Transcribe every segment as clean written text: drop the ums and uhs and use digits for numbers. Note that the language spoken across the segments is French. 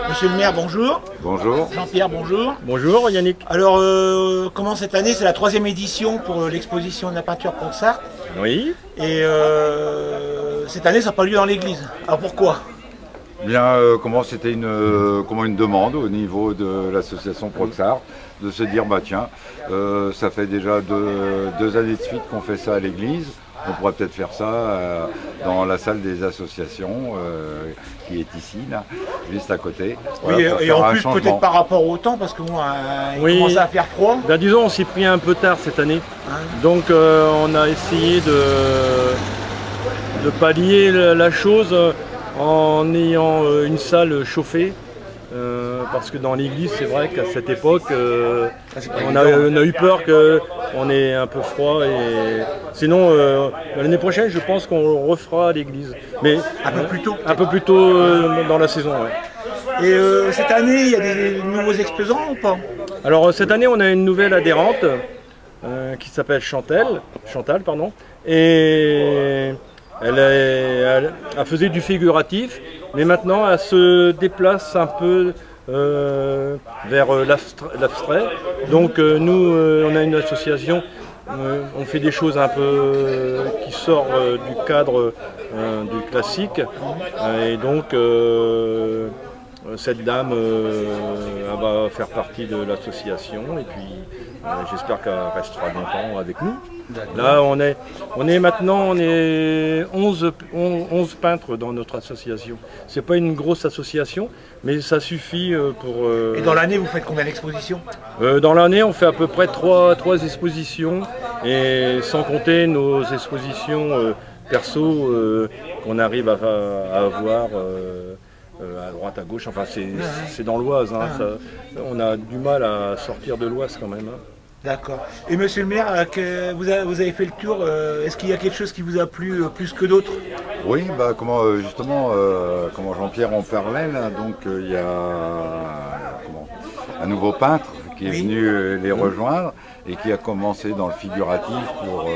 Monsieur le maire, bonjour. Bonjour. Jean-Pierre, bonjour. Bonjour Yannick. Alors, comment cette année, c'est la 3e édition pour l'exposition de la peinture Ponsart. Oui. Et cette année, ça n'a pas lieu dans l'église. Alors pourquoi? Bien, comment c'était une demande au niveau de l'association Proxart de se dire bah tiens, ça fait déjà deux années de suite qu'on fait ça à l'église. On pourrait peut-être faire ça dans la salle des associations qui est ici, là, juste à côté. Oui, voilà, et en plus peut-être par rapport au temps, parce que moi, il commence à faire froid. Ben, disons, on s'y pris un peu tard cette année. Hein. Donc on a essayé de pallier la chose en ayant une salle chauffée. Parce que dans l'église, c'est vrai qu'à cette époque, on a eu peur qu'on ait un peu froid. Et sinon, l'année prochaine, je pense qu'on refera l'église. Mais un peu plus tôt. Un peu plus tôt dans la saison, ouais. Et cette année, il y a des nouveaux exposants ou pas? Alors cette année, on a une nouvelle adhérente qui s'appelle Chantal, pardon. Et elle faisait du figuratif, mais maintenant elle se déplace un peu vers l'abstrait. Donc nous, on a une association, on fait des choses un peu qui sortent du cadre du classique. Et donc cette dame elle va faire partie de l'association et puis j'espère qu'elle restera longtemps avec nous. Là on est maintenant 11 peintres dans notre association. C'est pas une grosse association, mais ça suffit pour... Et dans l'année vous faites combien d'expositions? Dans l'année on fait à peu près 3 expositions, et sans compter nos expositions perso qu'on arrive à avoir à droite, à gauche, enfin c'est dans l'Oise, hein, on a du mal à sortir de l'Oise quand même. Hein. D'accord. Et monsieur le maire, vous avez fait le tour, est-ce qu'il y a quelque chose qui vous a plu plus que d'autres? Oui, bah, justement, comment Jean-Pierre en parlait, là, donc il y a un nouveau peintre qui est venu les rejoindre et qui a commencé dans le figuratif pour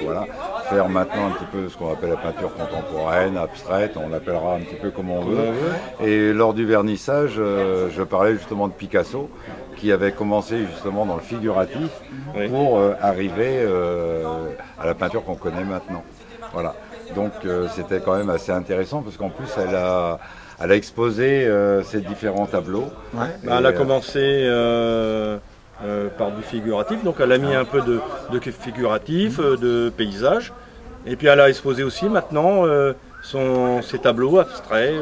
voilà, faire maintenant un petit peu ce qu'on appelle la peinture contemporaine, abstraite, on l'appellera un petit peu comme on veut. Et lors du vernissage, je parlais justement de Picasso, qui avait commencé justement dans le figuratif pour arriver à la peinture qu'on connaît maintenant. Voilà. Donc c'était quand même assez intéressant parce qu'en plus elle a exposé ses différents tableaux. Ouais. Elle a commencé par du figuratif, donc elle a mis un peu de figuratif, de paysage, et puis elle a exposé aussi maintenant ses tableaux abstraits,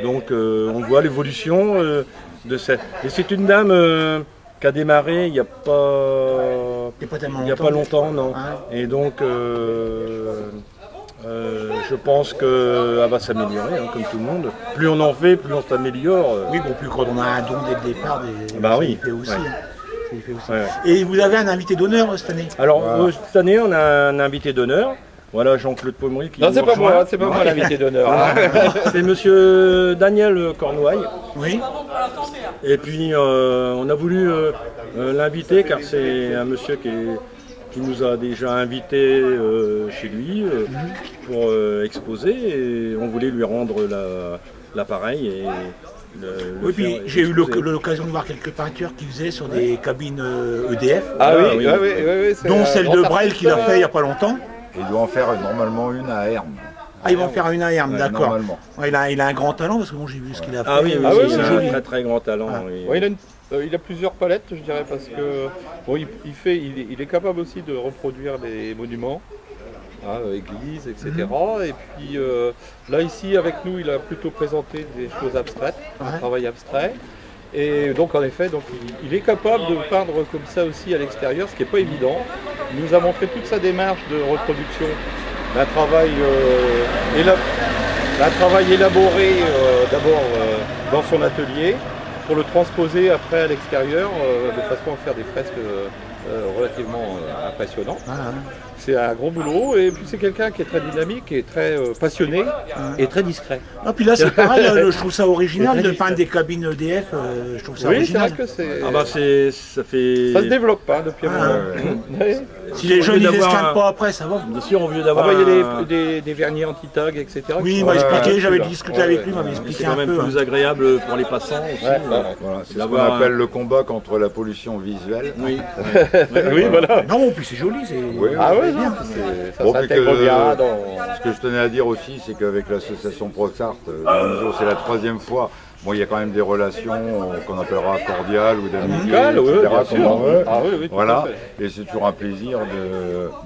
donc on voit l'évolution de cette... Et c'est une dame qui a démarré il n'y a pas longtemps, non. Et donc je pense qu'elle va s'améliorer, hein, comme tout le monde. Plus on en fait, plus on s'améliore. Oui, bon, plus quand on a un don dès le départ, bah oui, il fait aussi. Ouais. Et vous avez un invité d'honneur cette année? Alors cette année on a un invité d'honneur. Voilà Jean-Claude Pommery qui... Non, c'est pas moi l'invité d'honneur. C'est monsieur Daniel Cornouaille. Oui. Et puis on a voulu l'inviter car c'est un monsieur qui nous a déjà invités chez lui pour exposer, et on voulait lui rendre l'appareil. Oui, puis j'ai eu l'occasion de voir quelques peintures qu'il faisait sur des cabines EDF. Ah oui, dont celle de Brel qu'il a fait il n'y a pas longtemps. Et il doit en faire normalement une à Hermes. Ah, ils vont faire une à Hermes, d'accord. Ouais, il a un grand talent, parce que bon, j'ai vu ce qu'il a fait. C'est joli. Un très grand talent. Ah. Oui. Il a plusieurs palettes, je dirais, parce que bon, il est capable aussi de reproduire des monuments, églises, etc. Et puis là, ici, avec nous, il a plutôt présenté des choses abstraites, un travail abstrait. Et donc, en effet, il est capable de peindre comme ça aussi à l'extérieur, ce qui n'est pas évident. Il nous a montré toute sa démarche de reproduction d'un travail élaboré d'abord dans son atelier, pour le transposer après à l'extérieur de façon à faire des fresques relativement impressionnantes. C'est un gros boulot, et puis c'est quelqu'un qui est très dynamique, et très passionné et très discret. Ah, puis là c'est pareil, je trouve ça original de peindre des cabines EDF, je trouve ça original. Oui, c'est vrai que c'est... Ah bah ça se développe pas depuis un moment. Si les jeunes ils escaladent pas après, ça va. Bien sûr, au lieu d'avoir. Il y a des vernis anti-tag, etc. Oui, il m'a expliqué, j'avais discuté avec lui, il m'avait expliqué C'est quand un même peu. plus agréable pour les passants aussi. Voilà, c'est ce qu'on appelle le combat contre la pollution visuelle. Oui. Oui, voilà. Non, en plus c'est joli, c'est. Oui, Ah ouais, bien. ça Bon, s'intègre bien dans... Ce que je tenais à dire aussi, c'est qu'avec l'association Proxart, dans la mesure où c'est la 3e fois, bon, il y a quand même des relations qu'on appellera cordiales ou d'amitié, Amical, oui, etc. bien comme sûr. on veut. Ah oui, tout Voilà, à fait. et c'est toujours un plaisir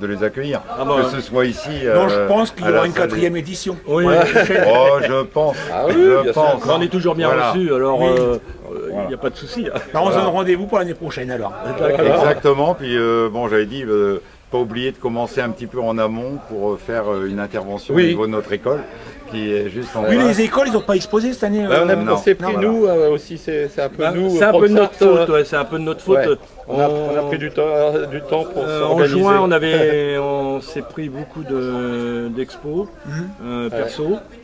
de les accueillir. bah, que ce soit ici. Non, je pense qu'il y à la aura une salle 4e édition. Oui. Oh, je pense. Ah oui, je bien sûr. pense. On est toujours bien Voilà. reçus, alors Oui. il n'y a pas de souci. Alors, on se donne rendez-vous pour l'année prochaine alors. Exactement, puis bon, j'avais dit, pas oublier de commencer un petit peu en amont pour faire une intervention au niveau de notre école, qui est juste en Oui, face. les écoles, ils n'ont pas exposé cette année. non. On s'est pris, Non, nous aussi, c'est un peu nous. C'est un peu de notre Proxart, faute, ouais, c'est un peu de notre faute. ouais. On a pris du temps pour En s'organiser. juin, on s'est pris beaucoup d'expos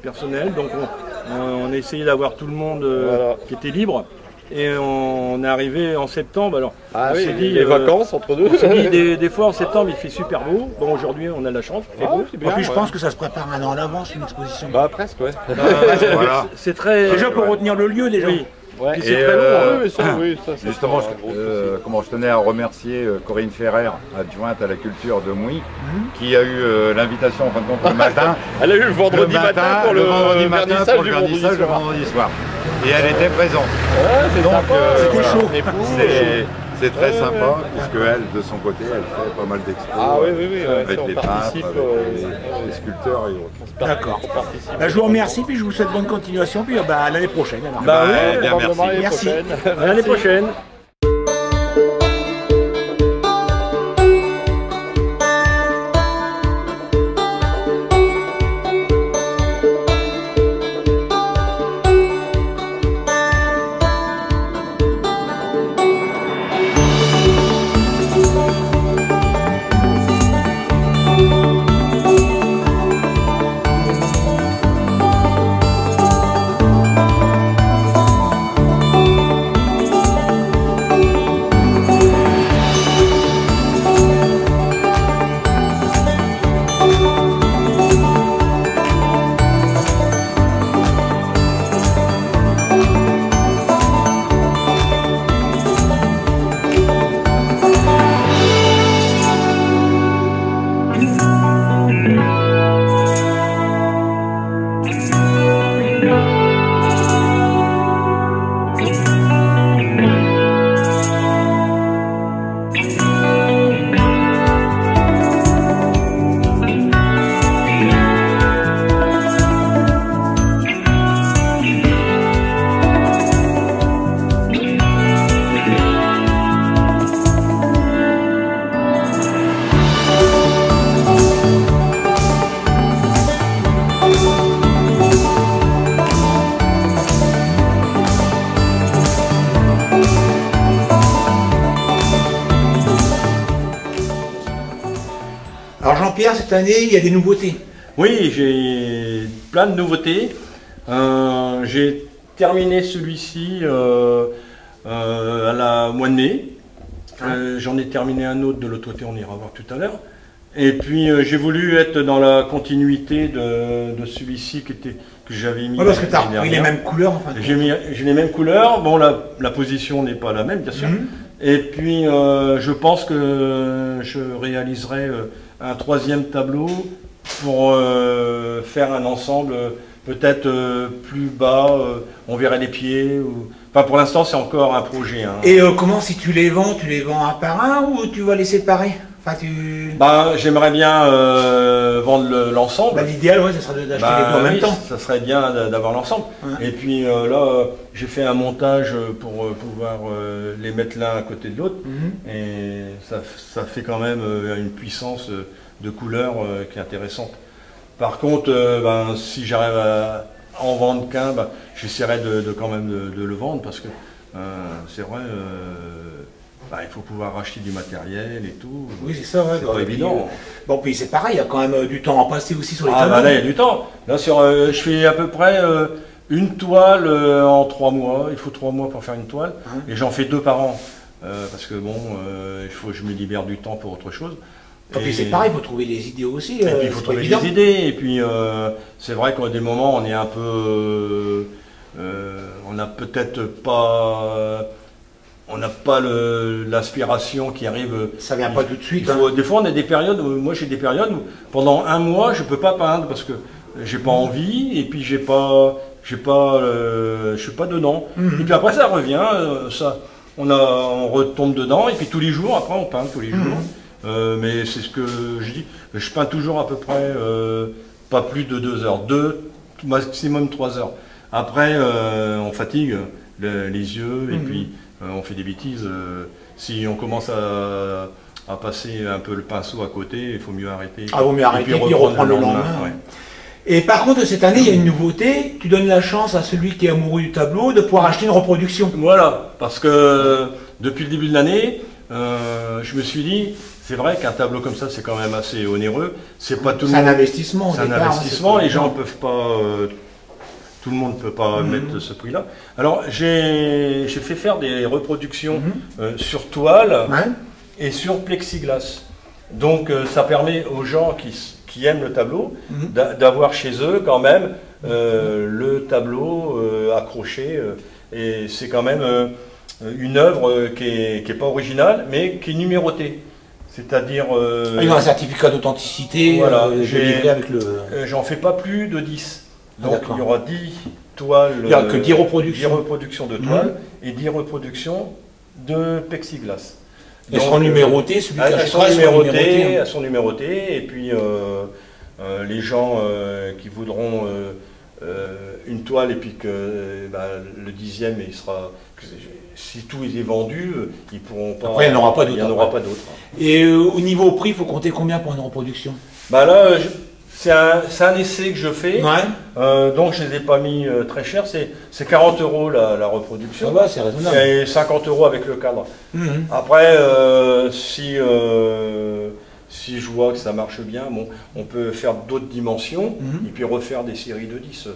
personnels, donc on a essayé d'avoir tout le monde Voilà. qui était libre. Et on est arrivé en septembre. Alors, Ah on oui, s'est dit, les vacances entre deux. On s'est dit, des fois en septembre il fait super beau. Bon, aujourd'hui on a de la chance, il fait beau. c'est En bien. plus, je ouais. pense que ça se prépare un an à l'avance, une exposition. Bah presque, ouais. Voilà. C'est très. Déjà pour retenir le lieu, déjà. Oui. Ouais. Puis Et, c'est très long. hein. Oui, ça, c'est Justement, pas un gros souci. comment je tenais à remercier Corinne Ferrer, adjointe à la culture de Mouy, qui a eu l'invitation en fin de compte le matin. Elle a eu le vendredi matin pour le vendredi matin vernissage pour du le vendredi vernissage le soir. vendredi soir. Et elle était présente. Ouais, c'est Donc, sympa. C'était voilà. chaud. On est fous. C'est très Ouais, sympa, ouais. puisque elle, de son côté, elle fait pas mal d'expos. Ah oui, oui, oui, ouais, avec on des peintres, participe, avec des sculpteurs et autres. D'accord. On participe. Bah, je vous remercie, puis je vous souhaite bonne continuation, puis à l'année prochaine. Alors. Bah oui, bien, probablement merci. l'année Merci. prochaine. à l'année prochaine. Alors Jean-Pierre, cette année, il y a des nouveautés. Oui, j'ai plein de nouveautés. J'ai terminé celui-ci à la mois de mai. J'en ai terminé un autre de l'autre côté, on ira voir tout à l'heure. Et puis j'ai voulu être dans la continuité de celui-ci que j'avais mis. Ouais, parce que tu as l'année repris les dernière. mêmes couleurs, en fait. J'ai les mêmes couleurs. Bon, la position n'est pas la même, bien sûr. Et puis, je pense que je réaliserai un 3e tableau pour faire un ensemble peut-être plus bas. On verrait les pieds. Enfin, pour l'instant, c'est encore un projet. Hein. Et comment, si tu les vends un par un ou tu vas les séparer? Enfin, J'aimerais bien vendre l'ensemble. Bah, l'idéal, ouais, ça serait d'acheter les deux en même oui, temps. ça serait bien d'avoir l'ensemble. Ouais. Et puis là, j'ai fait un montage pour pouvoir les mettre l'un à côté de l'autre. Et ça fait quand même une puissance de couleur qui est intéressante. Par contre, si j'arrive à en vendre qu'un, j'essaierai quand même de le vendre parce que c'est vrai, il faut pouvoir acheter du matériel et tout. Oui, c'est ça, ouais. C'est pas évident. Bon, puis c'est pareil, il y a quand même du temps à passer aussi sur les Ah, tableaux. là, il y a du temps. Là, je fais à peu près une toile en 3 mois. Il faut 3 mois pour faire une toile. Et j'en fais 2 par an. Parce que bon, il faut que je me libère du temps pour autre chose. Et puis c'est pareil, il faut trouver les idées aussi. Et puis il faut trouver des idées. Et puis c'est vrai qu'à des moments on est un peu, on n'a peut-être pas, on n'a pas l'aspiration qui arrive. Ça vient pas tout de suite. Des fois on a des périodes, moi j'ai des périodes où pendant un mois je peux pas peindre parce que j'ai pas envie et puis je suis pas dedans. Et puis après ça revient, on retombe dedans et puis tous les jours après on peint tous les jours. Mais c'est ce que je dis, je peins toujours à peu près pas plus de 2 heures, 2 maximum 3 heures. Après on fatigue les yeux et puis on fait des bêtises. Si on commence à passer un peu le pinceau à côté, il faut mieux arrêter. Ah, vaut mieux arrêter et puis reprendre le lendemain. Ouais. Et par contre, cette année, il y a une nouveauté. Tu donnes la chance à celui qui est amoureux du tableau de pouvoir acheter une reproduction. Voilà, parce que depuis le début de l'année, je me suis dit, c'est vrai qu'un tableau comme ça, c'est quand même assez onéreux. C'est pas tout le monde. C'est un investissement. C'est un investissement. Les gens peuvent pas. Tout le monde ne peut pas mettre ce prix-là. Alors, j'ai fait faire des reproductions sur toile et sur plexiglas. Donc, ça permet aux gens qui aiment le tableau d'avoir chez eux quand même le tableau accroché. Et c'est quand même une œuvre qui est pas originale, mais qui est numérotée. C'est-à-dire... il y a un certificat d'authenticité, voilà, livré avec le... j'en fais pas plus de 10. Donc il y aura 10 toiles... Il n'y a que 10 reproductions. 10 reproductions de toiles et 10 reproductions de plexiglas. Elles seront numérotées, celui qui achètera elles sont numérotées, et puis les gens qui voudront une toile et puis que le 10e il sera... Si tout est vendu, ils pourront pas... Après, il n'y en aura pas d'autres. Il n'y en aura pas d'autres. Et au niveau prix, il faut compter combien pour une reproduction? Bah là, c'est un essai que je fais, ouais. Donc je ne les ai pas mis très cher, c'est 40 € la reproduction. Ça va, c'est raisonnable. Et 50 € avec le cadre. Après, si je vois que ça marche bien, bon, on peut faire d'autres dimensions et puis refaire des séries de 10.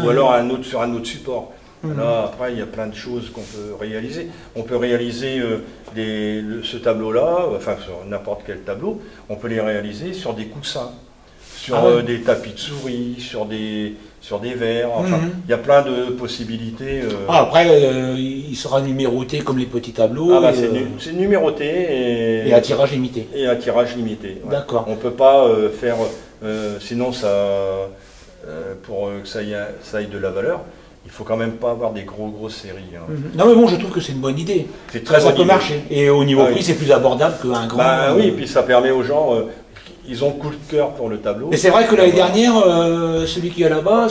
Ou alors sur un autre support. Là, après, il y a plein de choses qu'on peut réaliser. On peut réaliser ce tableau-là, enfin sur n'importe quel tableau, on peut les réaliser sur des coussins, sur des tapis de souris, sur des verres. Enfin, il y a plein de possibilités. Après, il sera numéroté comme les petits tableaux. C'est numéroté et à tirage limité. Et à tirage limité. Ouais. D'accord. On ne peut pas faire, sinon pour que ça ait de la valeur. Il faut quand même pas avoir des grosses séries. Non mais bon, je trouve que c'est une bonne idée. C'est très ça peut marcher. Et au niveau prix, c'est plus abordable qu'un grand. Oui, et puis ça permet aux gens, ils ont coup de cœur pour le tableau. Et c'est vrai que l'année dernière, celui qui est là-bas,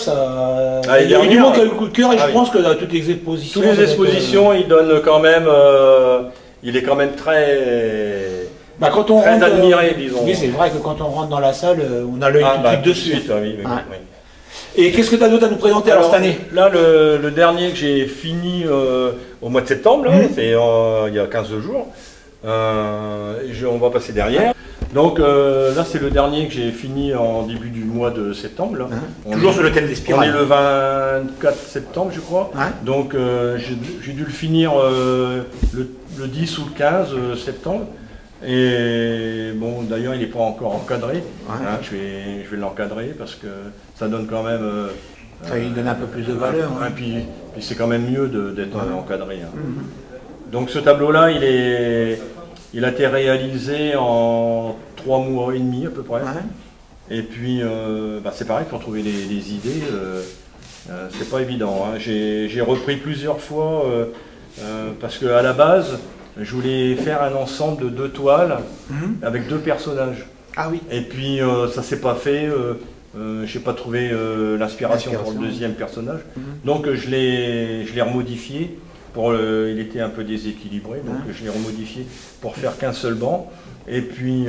il y a eu du monde qui a eu le coup de cœur et je pense que dans toutes les expositions. Toutes les expositions, il donne quand même, il est quand même très. Quand on très admiré, disons. Oui, c'est vrai que quand on rentre dans la salle, on a l'œil tout de suite dessus. Oui. Et qu'est-ce que tu as d'autre à nous présenter alors cette année? Là, le dernier que j'ai fini au mois de septembre, c'est il y a 15 jours. On va passer derrière. Donc là, c'est le dernier que j'ai fini en début du mois de septembre. Toujours sur le thème des spirales. On est le 24 septembre, je crois. Donc j'ai dû le finir le 10 ou le 15 septembre. Et bon, d'ailleurs, il n'est pas encore encadré. Je vais l'encadrer parce que ça donne quand même. Ça lui donne un peu plus de valeur. Et puis c'est quand même mieux d'être encadré. Donc ce tableau-là, il a été réalisé en 3 mois et demi à peu près. Et puis c'est pareil, pour trouver les idées, c'est pas évident. J'ai repris plusieurs fois parce qu'à la base, je voulais faire un ensemble de 2 toiles avec 2 personnages. Ah oui. Et puis ça s'est pas fait. J'ai pas trouvé l'inspiration pour le deuxième personnage. Donc je l'ai remodifié. Il était un peu déséquilibré, donc je l'ai remodifié pour faire qu'un seul banc. Et puis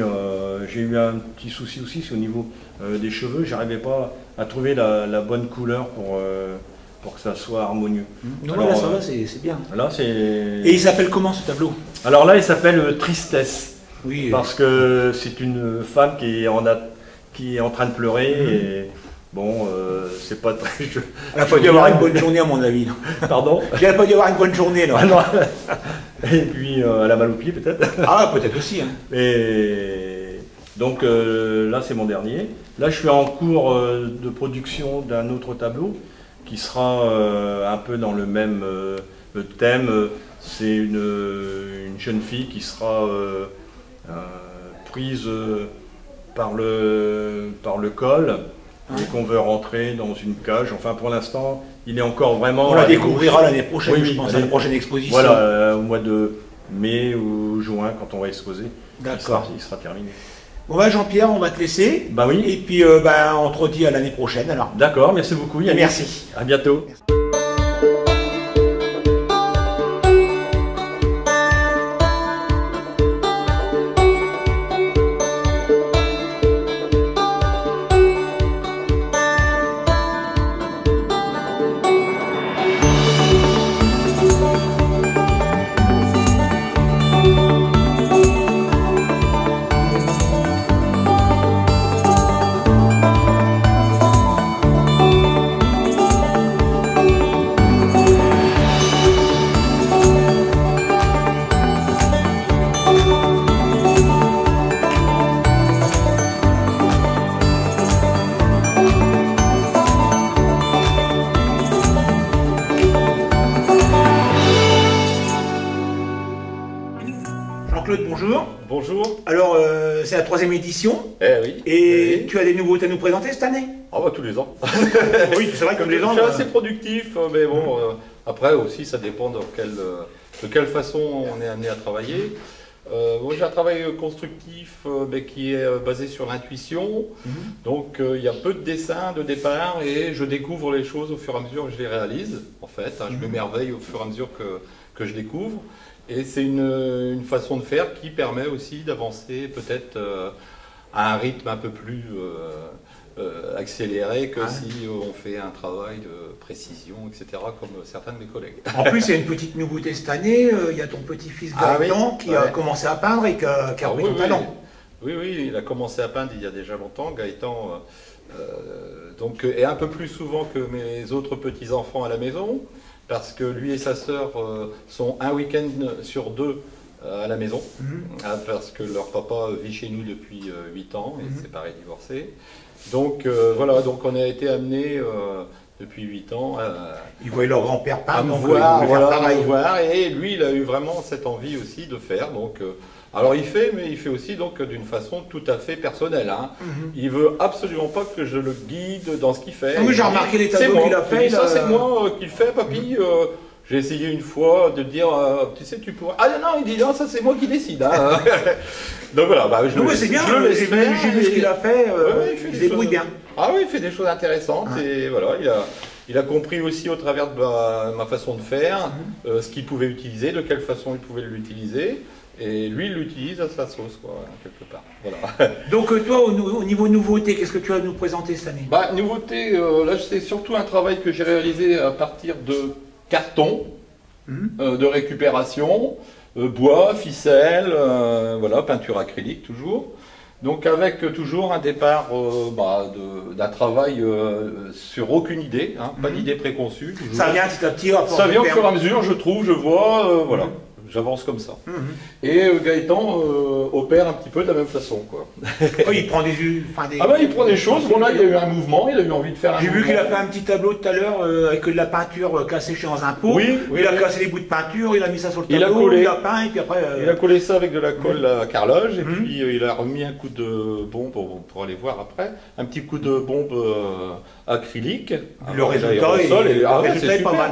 j'ai eu un petit souci aussi, c'est au niveau des cheveux. J'arrivais pas à trouver la bonne couleur pour que ça soit harmonieux. Alors, là, ça va, c'est bien. Là, et il s'appelle comment ce tableau? Alors là, il s'appelle Tristesse. Oui. Parce que c'est une femme qui est en train de pleurer. Et bon, c'est pas très... Elle n'a pas dû avoir une bonne journée à mon avis. Pardon? Elle n'a pas dû avoir une bonne journée là. Non. Et puis elle a mal au pied peut-être. Ah, peut-être aussi. Et Donc là, c'est mon dernier. Là, je suis en cours de production d'un autre tableau qui sera un peu dans le même thème. C'est une jeune fille qui sera prise par le col et qu'on veut rentrer dans une cage. Enfin, pour l'instant, il est encore vraiment... On la découvrira l'année prochaine, oui, je pense, à la prochaine exposition. Voilà, au mois de mai ou juin, quand on va exposer, D'accord. il sera terminé. Bon bah Jean-Pierre, on va te laisser. Bah oui. Et puis on te redit à l'année prochaine alors. D'accord, merci beaucoup Yannick. Merci. À bientôt. Merci. Jean-Claude, bonjour. Bonjour. Alors, c'est la 3e édition. Oui. Et tu as des nouveautés à nous présenter cette année? Ah bah tous les ans. Oui, c'est vrai, comme les ans. Je suis assez productif, mais bon, après aussi ça dépend de quelle façon on est amené à travailler. Moi j'ai un travail constructif mais qui est basé sur l'intuition. Donc il y a peu de dessins de départ et je découvre les choses au fur et à mesure que je les réalise. En fait, je m'émerveille au fur et à mesure que je découvre. Et c'est une façon de faire qui permet aussi d'avancer peut-être à un rythme un peu plus accéléré que si on fait un travail de précision, etc., comme certains de mes collègues. En plus, il y a une petite nouveauté cette année. Il y a ton petit-fils Gaëtan qui a commencé à peindre et qui a repris ton talent. Oui, il a commencé à peindre il y a déjà longtemps. Gaëtan donc, est un peu plus souvent que mes autres petits-enfants à la maison, parce que lui et sa sœur sont un week-end sur 2 à la maison, parce que leur papa vit chez nous depuis 8 ans, et séparé, divorcé. Donc voilà, donc on a été amenés depuis 8 ans ils voyaient leur grand-père peindre, à me voir, et lui il a eu vraiment cette envie aussi de faire. Donc, alors il fait, mais il fait aussi donc d'une façon tout à fait personnelle. Il veut absolument pas que je le guide dans ce qu'il fait. Non, mais j'ai remarqué les tableaux qu'il a fait. Ça c'est moi qui le fais, papy. J'ai essayé une fois de dire, tu sais, tu pourrais... Ah non, il dit non, ça c'est moi qui décide. Donc voilà, c'est bien, j'ai vu ce qu'il a fait, il se débrouille bien. Ah oui, il fait des choses intéressantes et voilà, il a compris aussi au travers de ma façon de faire ce qu'il pouvait utiliser, de quelle façon il pouvait l'utiliser. Et lui, il l'utilise à sa sauce, quoi, quelque part. Voilà. Donc toi, au niveau nouveauté, qu'est-ce que tu as à nous présenter cette année? Nouveauté, là c'est surtout un travail que j'ai réalisé à partir de carton, de récupération, bois, ficelle, voilà, peinture acrylique toujours. Donc avec toujours un départ d'un travail sur aucune idée, pas d'idée préconçue. Toujours. Ça vient petit à petit. Ça vient au fur et à mesure, je trouve, je vois, voilà. J'avance comme ça. Et Gaëtan opère un petit peu de la même façon, quoi. Il prend il prend des choses. Bon là, il y a eu un mouvement, il a eu envie de faire un mouvement. J'ai vu qu'il a fait un petit tableau tout à l'heure avec de la peinture cassée dans un pot. Il a cassé les bouts de peinture, il a mis ça sur le tableau, il a peint et puis après... Il a collé ça avec de la colle à carrelage et puis il a remis un coup de bombe, pour aller voir après, un petit coup de bombe acrylique. Le résultat est pas mal.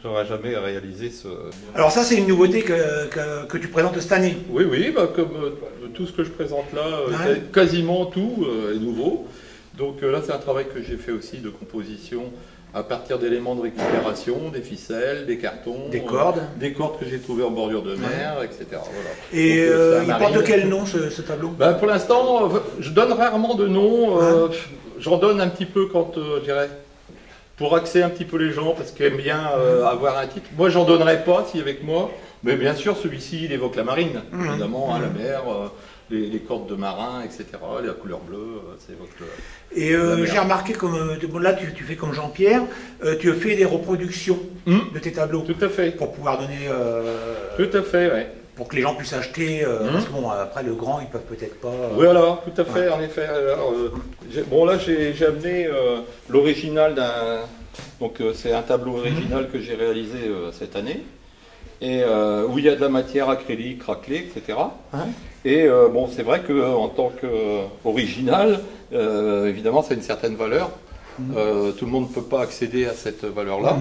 J'aurais jamais réalisé ce... Alors ça, c'est une nouveauté que tu présentes cette année. Oui, comme tout ce que je présente là, quasiment tout est nouveau. Donc là, c'est un travail que j'ai fait aussi de composition à partir d'éléments de récupération, des ficelles, des cartons, des cordes que j'ai trouvées en bordure de mer, etc. Voilà. Et il porte quel nom ce tableau? Pour l'instant, je donne rarement de nom. J'en donne un petit peu quand, je dirais, pour axer un petit peu les gens, parce qu'ils aiment bien avoir un titre. Moi, j'en donnerais pas si avec moi, mais bien sûr, celui-ci, il évoque la marine, évidemment, la mer, les cordes de marin, etc., la couleur bleue, ça évoque Et j'ai remarqué, là, tu fais comme Jean-Pierre, tu fais des reproductions de tes tableaux. Tout à fait. Pour pouvoir donner... Tout à fait, oui. pour que les gens puissent acheter, parce que bon, après le grand, ils peuvent peut-être pas... Voilà, tout à fait, en effet. Alors, bon, là, j'ai amené l'original d'un... Donc, c'est un tableau original que j'ai réalisé cette année, et où il y a de la matière acrylique, craquelée, etc. Ouais. Et bon, c'est vrai qu'en tant qu'original, évidemment, ça a une certaine valeur. Tout le monde ne peut pas accéder à cette valeur-là.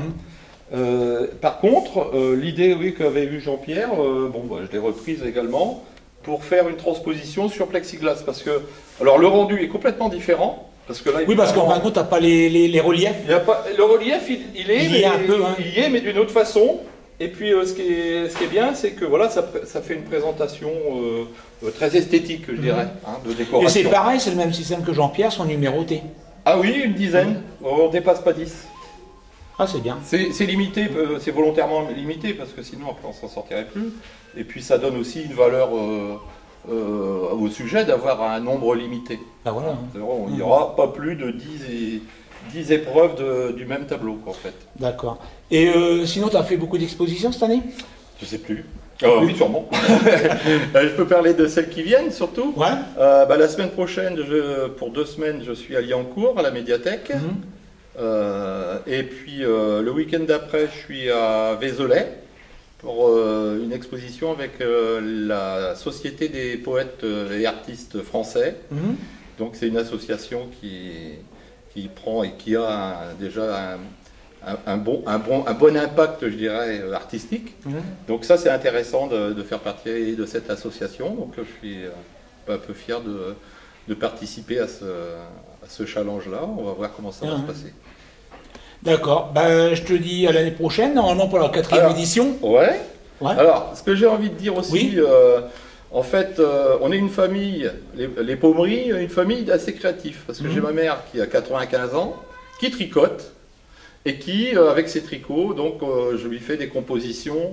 Par contre, l'idée oui, qu'avait eu Jean-Pierre, bon, bah, je l'ai reprise également pour faire une transposition sur plexiglas. Parce que, alors le rendu est complètement différent. Parce que là, oui, parce qu'en fin de compte, tu n'as pas les reliefs. Il y a pas, le relief, il est, mais, un peu, hein. Il y est, mais d'une autre façon. Et puis, ce qui est bien, c'est que voilà, ça fait une présentation très esthétique, je dirais, hein, de décoration. Et c'est pareil, c'est le même système que Jean-Pierre, sont numérotés. Ah oui, une dizaine. On ne dépasse pas 10. Ah, c'est bien. C'est limité, c'est volontairement limité, parce que sinon, après, on s'en sortirait plus. Et puis, ça donne aussi une valeur au sujet d'avoir un nombre limité. Ah, voilà. Il n'y aura pas plus de 10 épreuves du même tableau, en fait. D'accord. Et sinon, tu as fait beaucoup d'expositions cette année? Je sais plus. Oui, sûrement. Je peux parler de celles qui viennent, surtout. Ouais. Bah, la semaine prochaine, pour 2 semaines, je suis à Liancourt, à la médiathèque. Et puis, le week-end d'après, je suis à Vézelay pour une exposition avec la Société des poètes et artistes français. Donc, c'est une association qui prend et qui a déjà un bon impact, je dirais, artistique. Donc ça, c'est intéressant de faire partie de cette association. Donc je suis un peu fier de participer à ce challenge-là. On va voir comment ça va se passer. D'accord. Ben, je te dis à l'année prochaine, normalement pour la 4e édition. Ouais. Ouais. Alors, ce que j'ai envie de dire aussi, en fait, on est une famille, les Pommeries, une famille assez créative. Parce que j'ai ma mère qui a 95 ans, qui tricote. Et qui, avec ses tricots, donc je lui fais des compositions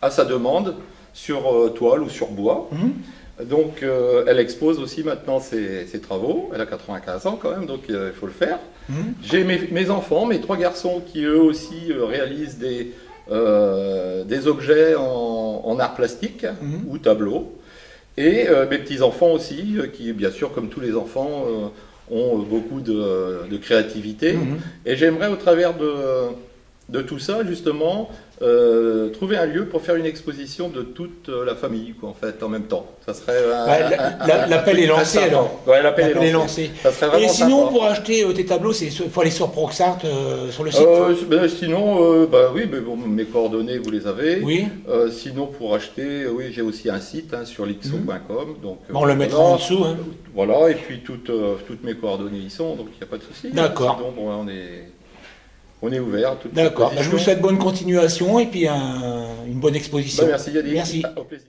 à sa demande sur toile ou sur bois. Donc elle expose aussi maintenant ses travaux. Elle a 95 ans quand même, donc il faut le faire. J'ai mes enfants, mes 3 garçons qui eux aussi réalisent des objets en art plastique ou tableau. Et mes petits-enfants aussi, qui bien sûr comme tous les enfants ont beaucoup de créativité. Et j'aimerais au travers de tout ça justement trouver un lieu pour faire une exposition de toute la famille quoi, en fait, en même temps. Ça serait l'appel est lancé alors. Ouais, l'appel est lancé. Ça serait vraiment et sinon sympa. pour acheter tes tableaux, il faut aller sur Proxart sur le site. Sinon, oui, mais bon, mes coordonnées vous les avez. Oui. Sinon pour acheter, oui, j'ai aussi un site sur lixo.com. Donc on le mettra en dessous. Hein. Voilà, et puis toutes mes coordonnées y sont, donc il n'y a pas de souci. D'accord. Sinon, bon, on est ouvert. D'accord. Je vous souhaite bonne continuation et puis une bonne exposition. Merci Yannick. Merci. Au plaisir.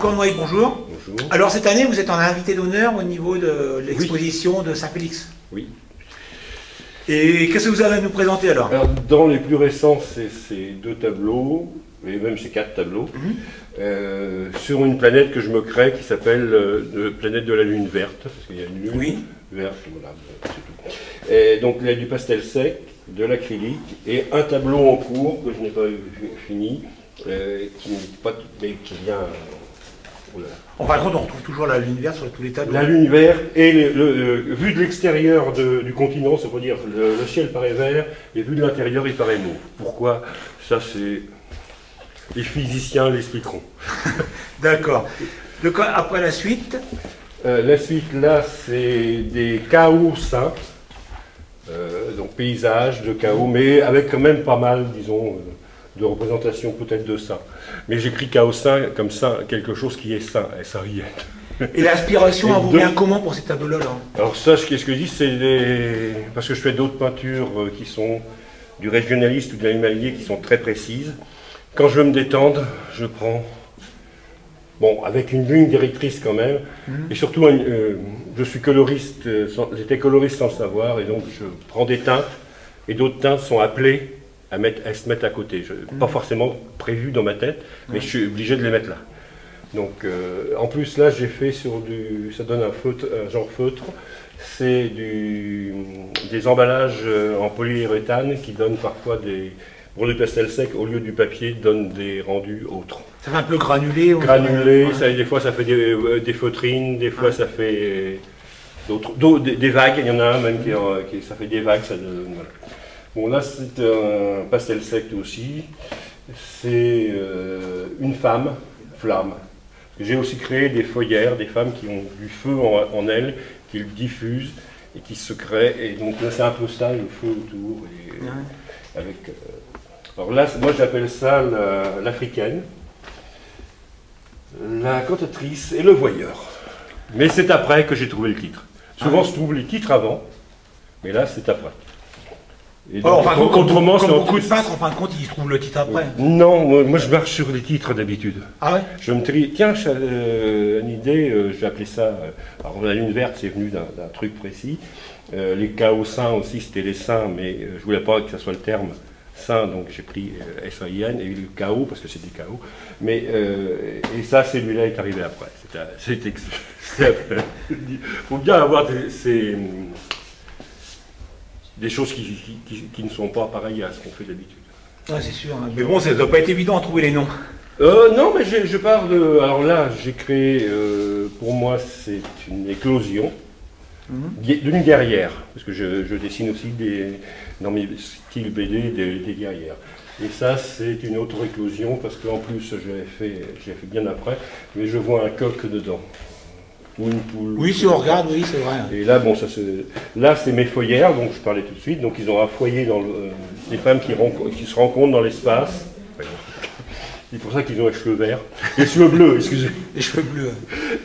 Cornouaille, bonjour. Bonjour. Alors cette année, vous êtes en invité d'honneur au niveau de l'exposition de Saint-Félix. Oui. Et qu'est-ce que vous avez à nous présenter alors? Alors, dans les plus récents, c'est ces 2 tableaux, et même ces 4 tableaux, sur une planète que je me crée qui s'appelle planète de la Lune verte, parce qu'il y a une lune verte, voilà, c'est tout. Et donc il y a du pastel sec, de l'acrylique, et un tableau en cours que je n'ai pas fini, qui vient... En fin de compte, on retrouve toujours la Lune verte sur tous les tableaux. La Lune verte, et vu de l'extérieur du continent, ça veut dire le ciel paraît vert, et vu de l'intérieur, il paraît mauve. Pourquoi? Ça, c'est... Les physiciens l'expliqueront. D'accord. Après la suite? La suite, là, c'est des chaos saints, donc paysage de chaos, mais avec quand même pas mal, disons, de représentation peut-être de saints. Mais j'écris chaos saint comme ça, quelque chose qui est saint, S-A-I-N. Et l'inspiration vous vient comment pour ces tableaux-là? Alors ça, qu'est-ce que je dis, c'est parce que je fais d'autres peintures qui sont du régionaliste ou de l'animalier qui sont très précises. Quand je veux me détendre, je prends, bon, avec une ligne directrice quand même, et surtout, je suis coloriste, j'étais coloriste sans le savoir, et donc je prends des teintes, et d'autres teintes sont appelées à se mettre à côté. Pas forcément prévu dans ma tête, mais je suis obligé de les mettre là. Donc, en plus, là, j'ai fait sur ça donne un genre feutre, c'est des emballages en polyuréthane qui donnent parfois pour le pastel sec, au lieu du papier, donnent des rendus autres. Ça fait un peu granulé. Granulé, des fois ça fait des feutrines, des fois ça fait des vagues. Il y en a un même ça fait des vagues. Voilà. Bon, là c'est un pastel sec aussi. C'est une femme, flamme. J'ai aussi créé des feuillères, des femmes qui ont du feu en elles, qui le diffusent et qui se créent. Et donc là c'est un peu ça, le feu autour. Alors là, moi j'appelle ça l'africaine, la cantatrice et le voyeur. Mais c'est après que j'ai trouvé le titre. Souvent, je trouve les titres avant, mais là, c'est après. Et donc, autrement, comme beaucoup de peintres, en fin de compte, ils trouvent le titre après. Non, moi je marche sur les titres d'habitude. Ah ouais? Je me trie, tiens, une idée, j'ai appelé ça, alors la Lune verte, c'est venu d'un truc précis. Les chaos saints aussi, c'était les saints, mais je voulais pas que ça soit le terme saint, donc j'ai pris S-A-I-N et le chaos, parce que c'est des chaos. Mais, et ça, celui-là est arrivé après. Il faut bien avoir des choses qui ne sont pas pareilles à ce qu'on fait d'habitude. Ah, c'est sûr, hein. Mais bon, ça ne doit pas être évident à trouver les noms. Non, mais je pars de... Alors là, j'ai créé, pour moi, c'est une éclosion d'une guerrière, parce que je dessine aussi dans mes styles BD des guerrières. Et ça, c'est une autre éclosion, parce qu'en plus, j'ai fait bien après, mais je vois un coq dedans. Ou une poule. Oui, si on regarde, oui, c'est vrai. Et là, bon, là, c'est mes foyères, donc je parlais tout de suite. Donc, ils ont un foyer dans des femmes qui se rencontrent dans l'espace. C'est pour ça qu'ils ont les cheveux verts. Les cheveux bleus, excusez. Les cheveux bleus.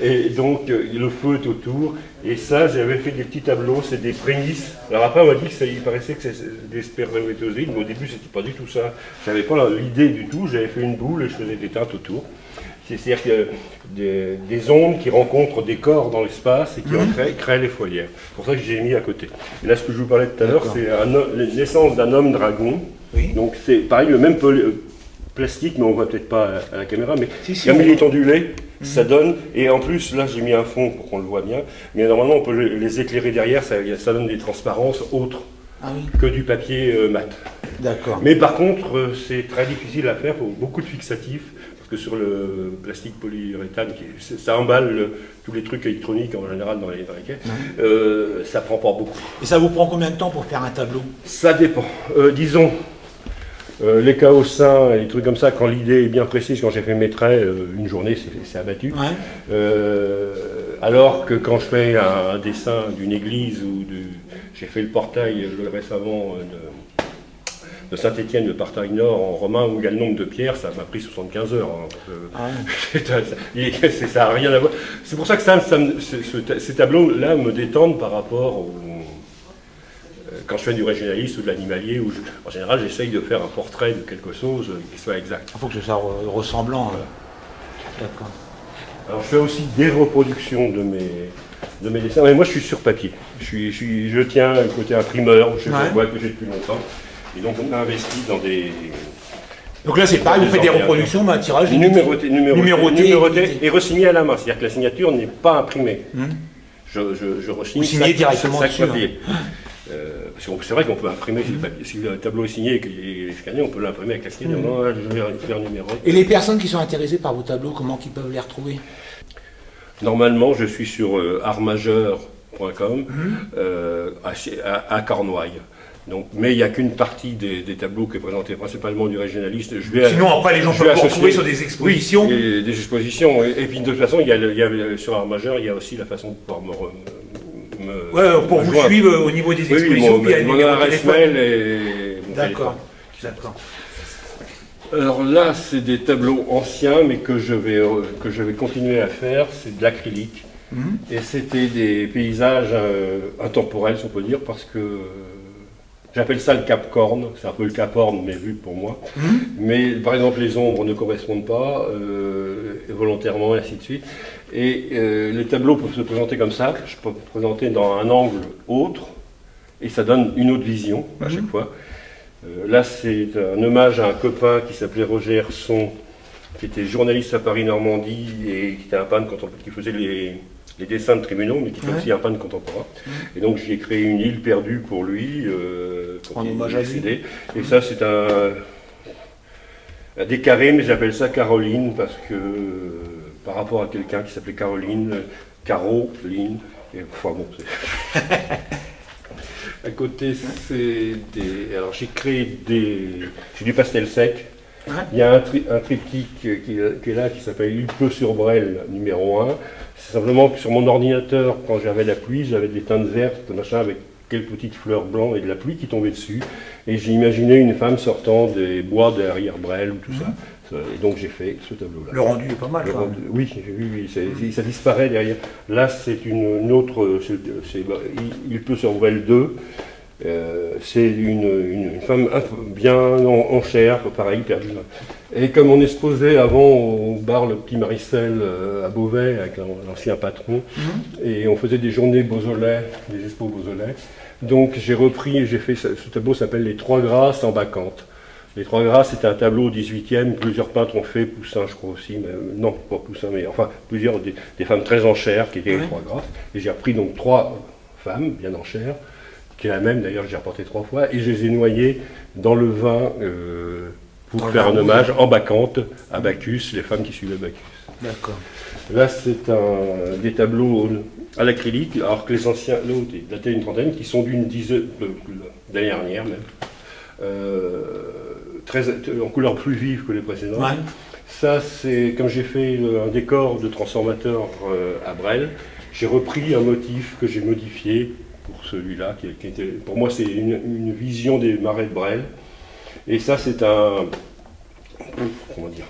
Et donc, le feu est autour. Et ça, j'avais fait des petits tableaux, c'est des prémices. Alors après, on m'a dit qu'il paraissait que c'était des spermatozoïdes, mais au début, c'était pas du tout ça. J'avais pas l'idée du tout. J'avais fait une boule et je faisais des teintes autour. C'est-à-dire que des ondes qui rencontrent des corps dans l'espace et qui créent les foyères. C'est pour ça que j'ai mis à côté. Et là, ce que je vous parlais tout à l'heure, c'est la naissance d'un homme dragon. Oui. Donc, c'est pareil, le même plastique, mais on ne voit peut-être pas à la caméra, mais comme il est ondulé, ça donne, et en plus, là j'ai mis un fond pour qu'on le voit bien, mais normalement on peut les éclairer derrière, ça donne des transparences autres que du papier mat. D'accord. Mais par contre, c'est très difficile à faire, il faut beaucoup de fixatifs, parce que sur le plastique polyuréthane, ça emballe tous les trucs électroniques en général dans les quais, ça prend pas beaucoup. Et ça vous prend combien de temps pour faire un tableau? Ça dépend. Disons, les chaos saints et les trucs comme ça, quand l'idée est bien précise, quand j'ai fait mes traits, une journée c'est abattu. Ouais. Alors que quand je fais un dessin d'une église j'ai fait le portail récemment de Saint-Étienne, le portail nord en romain, où il y a le nombre de pierres, ça m'a pris 75 heures. Ça n'a rien à voir. C'est pour ça que ces tableaux-là me détendent par rapport quand je fais du régionaliste ou de l'animalier, en général, j'essaye de faire un portrait de quelque chose qui soit exact. Il faut que ce soit ressemblant. D'accord. Alors je fais aussi des reproductions de mes dessins, mais moi je suis sur papier. Je tiens le côté imprimeur, je vois que j'ai depuis longtemps. Et donc on a investi dans des... Donc là c'est pareil, vous faites des reproductions, mais un tirage numéroté et re-signé à la main. C'est-à-dire que la signature n'est pas imprimée. Je re-signe directement chaque papier. Parce que c'est vrai qu'on peut imprimer si le tableau est signé et qu'il est scanné, on peut l'imprimer avec la signature. Non, là, je vais faire numéro. Et les personnes qui sont intéressées par vos tableaux, comment ils peuvent les retrouver? Normalement, je suis sur artmajeur.com à Cornouailles. Donc, mais il n'y a qu'une partie des tableaux qui est présentée principalement du régionaliste. Sinon, après, les gens peuvent vous retrouver sur des expositions. Oui, des expositions. Et puis, de toute façon, sur Artmajeur, il y a aussi la façon de pouvoir pour vous suivre au niveau des expositions. Oui, mon adresse mail et mon téléphone. D'accord. Alors là, c'est des tableaux anciens, mais que je vais continuer à faire. C'est de l'acrylique. Et c'était des paysages intemporels, si on peut dire, parce que j'appelle ça le Cap Horn. C'est un peu le Cap Horn, mais vu pour moi. Mais par exemple, les ombres ne correspondent pas volontairement, et ainsi de suite. Et les tableaux peuvent se présenter comme ça. Je peux présenter dans un angle autre, et ça donne une autre vision à chaque fois. Là, c'est un hommage à un copain qui s'appelait Roger Herson, qui était journaliste à Paris-Normandie et qui était un peintre qui faisait les dessins de tribunaux, mais qui était aussi un peintre contemporain. Et donc, j'ai créé une île perdue pour lui, en hommage à lui. Et ça, c'est un décarré, mais j'appelle ça Caroline, parce que par rapport à quelqu'un qui s'appelait Caroline, Caroline, et enfin bon, c'est... À côté, alors j'ai créé du pastel sec. Il y a un triptyque qui est là, qui s'appelle Il pleut sur Brel, numéro 1. C'est simplement que sur mon ordinateur, quand j'avais la pluie, j'avais des teintes vertes, machin, avec quelques petites fleurs blanches et de la pluie qui tombait dessus. Et j'ai imaginé une femme sortant des bois derrière Brel ou tout ça. Et donc j'ai fait ce tableau-là. Le rendu est pas mal. Oui, ça disparaît derrière. Là, c'est une autre. Il pleut sur Brel 2. C'est une femme bien en chair, pareil, perdue. Et comme on exposait avant au bar Le Petit Maricel à Beauvais, avec l'ancien patron, et on faisait des journées Beausoleil, des expos Beausoleil, donc j'ai repris, j'ai fait, ce tableau s'appelle Les Trois Grâces en Bacchante. Les Trois Grâces, c'était un tableau au 18e, plusieurs peintres ont fait, Poussin je crois aussi, mais non, pas Poussin, mais enfin, plusieurs, des femmes très en chair qui étaient les Trois Grâces. Et j'ai repris donc 3 femmes, bien en chair, qui est la même d'ailleurs, j'ai reporté 3 fois, et je les ai noyées dans le vin pour faire un hommage en Bacchante à Bacchus, les femmes qui suivaient Bacchus. D'accord. Là, c'est des tableaux à l'acrylique, alors que les anciens, l'autre est daté d'une trentaine, qui sont d'une dizaine d'année dernière même. En couleur plus vive que les précédents. Ça, c'est comme j'ai fait un décor de transformateur à Brel, j'ai repris un motif que j'ai modifié pour celui-là, qui était, pour moi, c'est une vision des marais de Brel. Et ça, c'est un... Comment dire?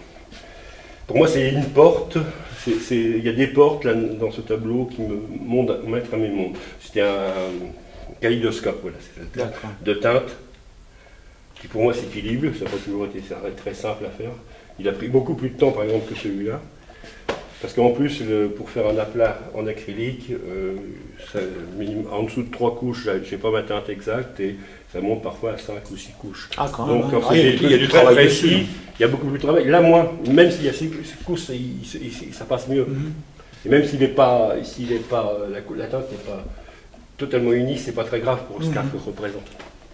Pour moi, c'est une porte. Il y a des portes là, dans ce tableau qui me mettent à mes mondes. C'était un kaléidoscope, voilà, de teintes, qui pour moi s'équilibre. Ça n'a pas toujours été très simple à faire. Il a pris beaucoup plus de temps, par exemple, que celui-là. Parce qu'en plus, pour faire un aplat en acrylique, en dessous de 3 couches, je n'ai pas ma teinte exacte, et ça monte parfois à 5 ou 6 couches. Ah, quand même. Donc, quand il y a du travail précis, il y a beaucoup plus de travail. Là, moins, même s'il y a 6 couches, ça passe mieux. Et même s'il n'est pas, la teinte n'est pas totalement unie, c'est pas très grave pour ce qu'un représente.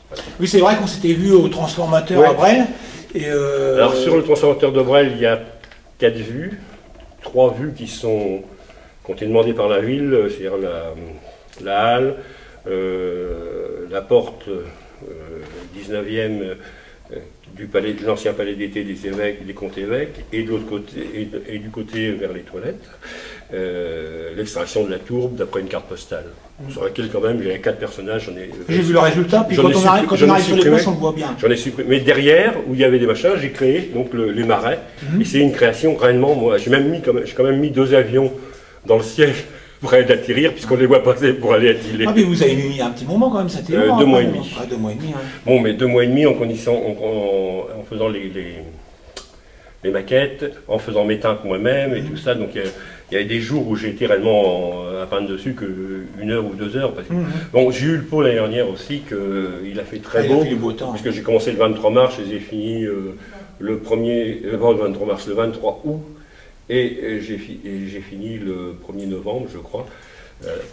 Voilà. Oui, c'est vrai qu'on s'était vu au transformateur à Brel. Alors, sur le transformateur de Brel, il y a 4 vues. 3 vues qui ont été demandées par la ville, c'est-à-dire la halle, la porte 19e de l'ancien palais d'été des évêques, des comtes-évêques, et de l'autre côté, et du côté vers les toilettes, l'extraction de la tourbe d'après une carte postale. Sur laquelle quand même, il y a 4 personnages. J'ai vu le résultat, puis quand on arrive sur les places, on le voit bien. J'en ai supprimé. Mais derrière, où il y avait des machins, j'ai créé donc les marais. Et c'est une création réellement, moi, j'ai quand même mis 2 avions dans le ciel pour aller atterrir, puisqu'on les voit passer pour aller à Tillé. Ah, mais vous avez mis un petit moment quand même, c'était 2 mois et demi. 2 mois et demi, Bon, mais 2 mois et demi en faisant les maquettes, en faisant mes teintes moi-même et tout ça. Donc Il y a des jours où j'ai été réellement à peindre dessus que 1 heure ou 2 heures. Parce que, bon, j'ai eu le pot l'année dernière aussi, qu'il a fait très beau, puisque j'ai commencé le 23 mars et j'ai fini le 23 mars, le 23 août, et j'ai fini le 1er novembre, je crois,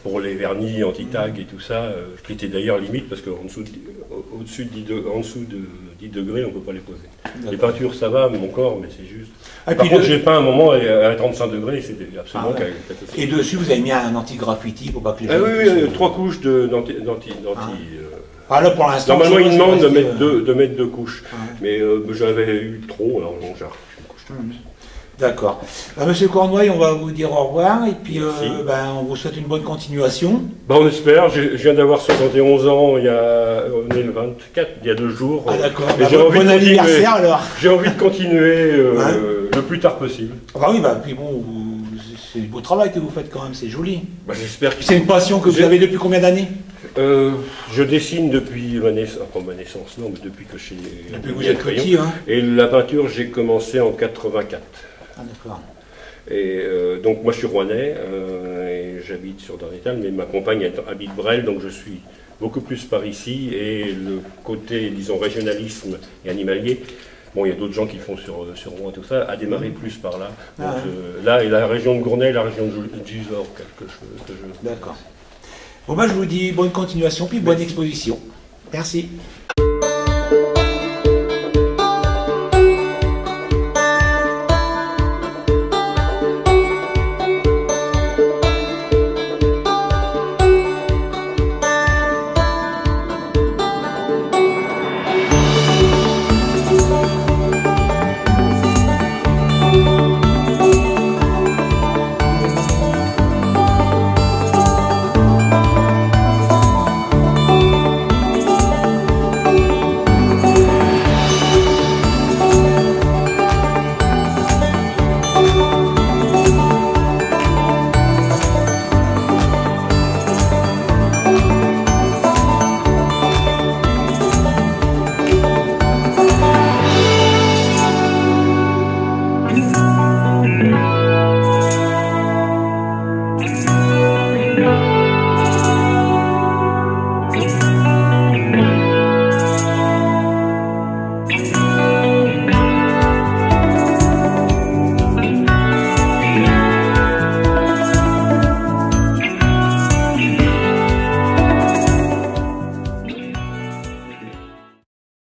pour les vernis anti-tag et tout ça, qui était d'ailleurs limite, parce qu'au-dessus de 10 degrés, on ne peut pas les poser. Les peintures, ça va, mon corps, mais c'est juste... Par contre, j'ai peint un moment à 35 degrés, c'était absolument catastrophique. Et dessus, vous avez mis un anti-graffiti pour pas que les gens... Oui, 3 couches d'anti... là, pour l'instant... Normalement, ils demandent de mettre 2 couches. Mais j'avais eu trop, alors bon, j'ai rajouté une couche de plus. D'accord. Monsieur Cornouaille, on va vous dire au revoir, et puis on vous souhaite une bonne continuation. On espère. Je viens d'avoir 71 ans, on est le 24, il y a 2 jours. Ah d'accord, bon anniversaire alors. J'ai envie de continuer le plus tard possible. Puis bon, c'est du beau travail que vous faites quand même, c'est joli. J'espère que... C'est une passion que vous avez depuis combien d'années? Je dessine depuis ma naissance, non, mais depuis que je suis... Depuis que vous êtes petit, hein. Et la peinture, j'ai commencé en 84. Ah d'accord. Et donc moi je suis rouennais, et j'habite sur Darnétal, mais ma compagne habite Bresles, donc je suis beaucoup plus par ici, et le côté, disons, régionalisme et animalier, bon, il y a d'autres gens qui le font sur Rouen, tout ça, a démarré plus par là. Donc, là, et la région de Gournay, la région de Gisors, quelque chose que je... D'accord. Bon, je vous dis bonne continuation, puis bonne exposition. Merci.